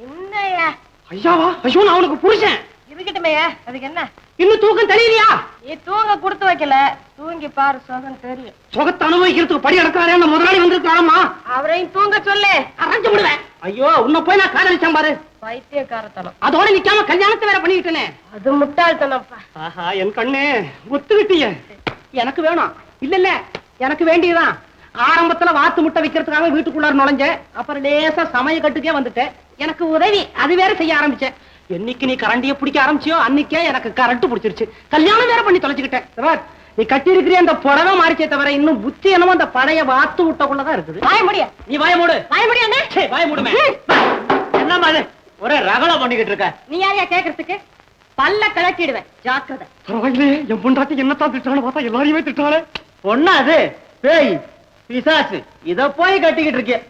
என்னையா ஐயாவா? ஐயோ, நான் அவனுக்கு புருஷன். இருக்கட்டுமே, அதுக்கு என்ன? இன்னும் தூக்கம் தெரியலையா? நீ தூங்க கொடுத்து வைக்கல, தூங்கி பாரு, சுகம் தெரியும். சுகத்தை அனுபவிக்கிறதுக்கு படி அடக்காரே அந்த முதலாளி வந்திருக்காரம்மா. அவரையும் தூங்க சொல்லு. அரைஞ்சு விடுவேன். ஐயோ, உன்னை போய் நான் காதலிச்சேன் பாரு. பைத்தியக்காரத்தனம். அதோட நிக்காம கல்யாணத்தை வேற பண்ணிக்கிட்டேனே. அது முட்டாள்தனப்பா. ஆஹா, என் கண்ணு ஒத்துக்கிட்டிய. எனக்கு வேணும். இல்ல இல்ல, எனக்கு வேண்டியதான். ஆரம்பத்துல வாத்து முட்டை வைக்கிறதுக்காக வீட்டுக்குள்ளார நுழைஞ்சேன். அப்புறம் லேசா சமய கட்டுக்கே வந்துட்டேன். எனக்கு உதவி அது வேற செய்ய ஆரம்பிச்சேன். என்னைக்கு நீ கரண்டிய பிடிக்க ஆரம்பிச்சியோ அன்னைக்கே எனக்கு கரண்ட் பிடிச்சிருச்சு. கல்யாணம் வேற பண்ணி தொலைச்சுக்கிட்டேன். நீ கட்டி இருக்கிற அந்த புடவை மாறிச்சே தவிர இன்னும் புத்தி என்னமோ அந்த பழைய வாத்து விட்டக்குள்ளதான் இருக்குது. வாய முடிய, நீ வாய மூடு. வாய முடியாது. வாய மூடுமே. என்னமா அது ஒரே ரகலை பண்ணிக்கிட்டு இருக்க? நீ யாரையா கேக்குறதுக்கு? பல்ல கலட்டிடுவேன், ஜாக்கிரதை. பரவாயில்லையே, என் பொண்டாட்டி என்னத்தான் திட்டானு பார்த்தா எல்லாரையுமே திட்டாளே. பொண்ணா அது? பேய் பிசாசு, இத போய் கட்டிக்கிட்டு இருக்கேன்.